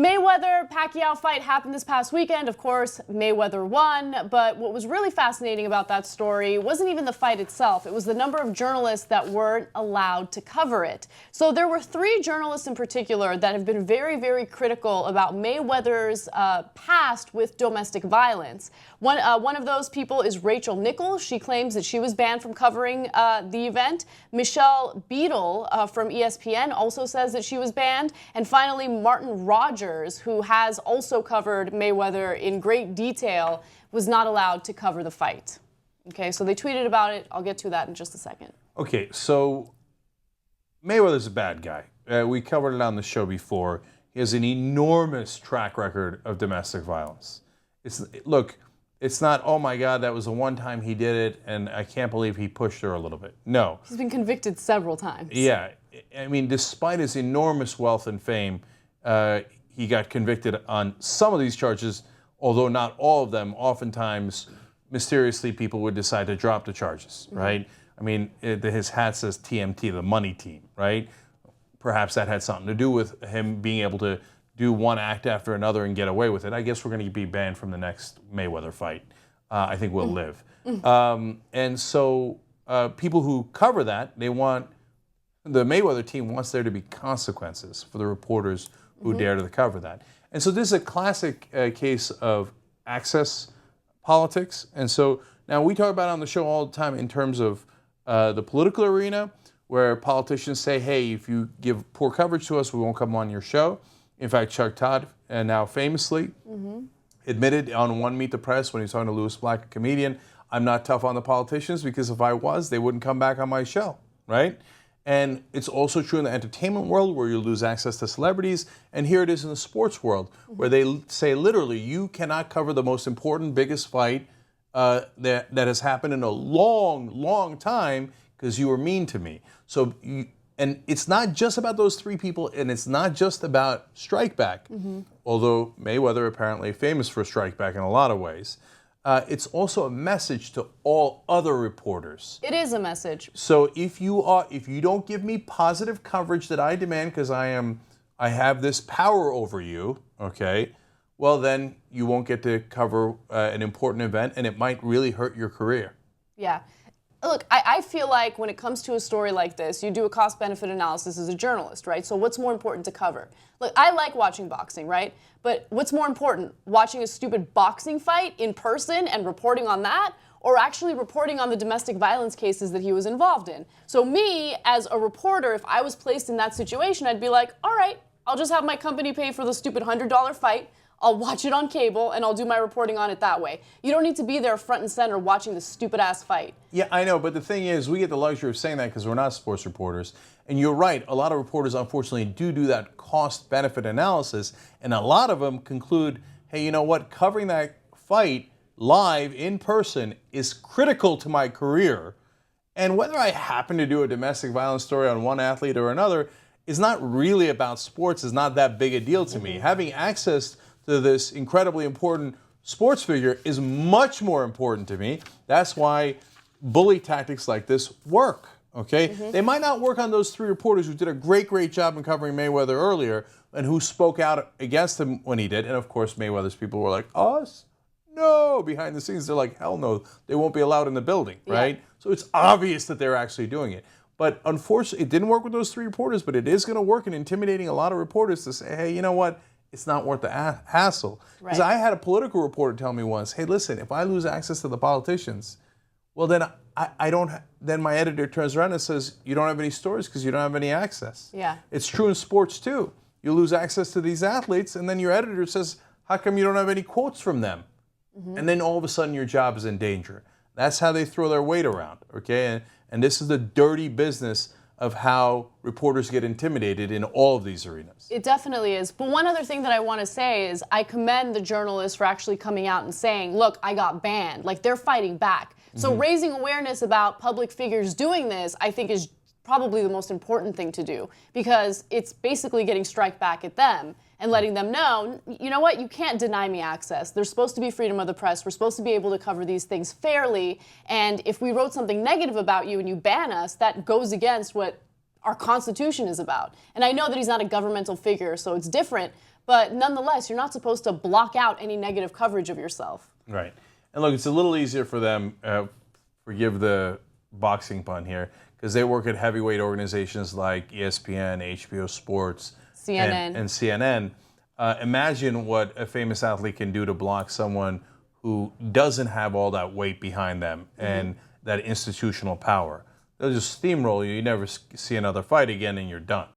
Mayweather-Pacquiao fight happened this past weekend. Of course, Mayweather won, but what was really fascinating about that story wasn't even the fight itself. It was the number of journalists that weren't allowed to cover it. So there were 3 journalists in particular that have been very, very critical about Mayweather's past with domestic violence. One of those people is Rachel Nichols. She claims that she was banned from covering the event. Michelle Beadle from ESPN also says that she was banned. And finally, Martin Rogers, who has also covered Mayweather in great detail, was not allowed to cover the fight. Okay, so they tweeted about it. I'll get to that in just a second. Okay, so Mayweather's a bad guy. We covered it on the show before. He has an enormous track record of domestic violence. Look, it's not, oh my God, that was the one time he did it, and I can't believe he pushed her a little bit. No. He's been convicted several times. Yeah. I mean, despite his enormous wealth and fame, he got convicted on some of these charges, although not all of them. Oftentimes, mysteriously, people would decide to drop the charges, right? I mean, his hat says TMT, the money team, right? Perhaps that had something to do with him being able to do one act after another and get away with it. I guess we're going to be banned from the next Mayweather fight. I think we'll live. And so people who cover that, the Mayweather team wants there to be consequences for the reporters who dare to cover that. And so this is a classic case of access politics. And so now we talk about it on the show all the time in terms of the political arena, where politicians say, hey, if you give poor coverage to us, we won't come on your show. In fact, Chuck Todd, now famously, admitted on One Meet the Press when he was talking to Louis Black, a comedian, I'm not tough on the politicians because if I was, they wouldn't come back on my show, right? And it's also true in the entertainment world where you lose access to celebrities. And here it is in the sports world where they say literally, you cannot cover the most important, biggest fight that has happened in a long, long time because you were mean to me. So, and it's not just about those 3 people, and it's not just about strike back, although Mayweather apparently famous for strike back in a lot of ways. It's also a message to all other reporters. It is a message. So if you don't give me positive coverage that I demand because I have this power over you, okay, well then you won't get to cover an important event, and it might really hurt your career. Yeah. Look, I feel like when it comes to a story like this, you do a cost-benefit analysis as a journalist, right? So what's more important to cover? Look, I like watching boxing, right? But what's more important, watching a stupid boxing fight in person and reporting on that, or actually reporting on the domestic violence cases that he was involved in? So me, as a reporter, if I was placed in that situation, I'd be like, all right, I'll just have my company pay for the stupid $100 fight. I'll watch it on cable, and I'll do my reporting on it that way. You don't need to be there front and center watching the stupid-ass fight. Yeah, I know, but the thing is, we get the luxury of saying that because we're not sports reporters. And you're right, a lot of reporters, unfortunately, do that cost-benefit analysis, and a lot of them conclude, hey, you know what, covering that fight live, in person, is critical to my career. And whether I happen to do a domestic violence story on one athlete or another is not really about sports, is not that big a deal to me. Having access to this incredibly important sports figure is much more important to me. That's why bully tactics like this work, okay? They might not work on those 3 reporters who did a great, great job in covering Mayweather earlier and who spoke out against him when he did. And of course, Mayweather's people were like, us? No. Behind the scenes, they're like, hell no, they won't be allowed in the building, right? So it's obvious that they're actually doing it. But unfortunately, it didn't work with those 3 reporters, but it is going to work in intimidating a lot of reporters to say, hey, you know what? It's not worth the hassle. Because I had a political reporter tell me once, hey, listen, if I lose access to the politicians, well, then then my editor turns around and says, you don't have any stories because you don't have any access. Yeah. It's true in sports, too. You lose access to these athletes, and then your editor says, how come you don't have any quotes from them? And then all of a sudden your job is in danger. That's how they throw their weight around, okay? And this is the dirty business of how reporters get intimidated in all of these arenas. It definitely is. But one other thing that I want to say is I commend the journalists for actually coming out and saying, look, I got banned. Like, they're fighting back. So raising awareness about public figures doing this, I think, is probably the most important thing to do, because it's basically getting strike back at them and letting them know, you know what, you can't deny me access. There's supposed to be freedom of the press. We're supposed to be able to cover these things fairly. And if we wrote something negative about you and you ban us, that goes against what our Constitution is about. And I know that he's not a governmental figure, so it's different, but nonetheless, you're not supposed to block out any negative coverage of yourself. Right. And look, it's a little easier for them, forgive the boxing pun here, because they work at heavyweight organizations like ESPN, HBO Sports, CNN. and CNN. Imagine what a famous athlete can do to block someone who doesn't have all that weight behind them and that institutional power. They'll just steamroll you. You never see another fight again, and you're done.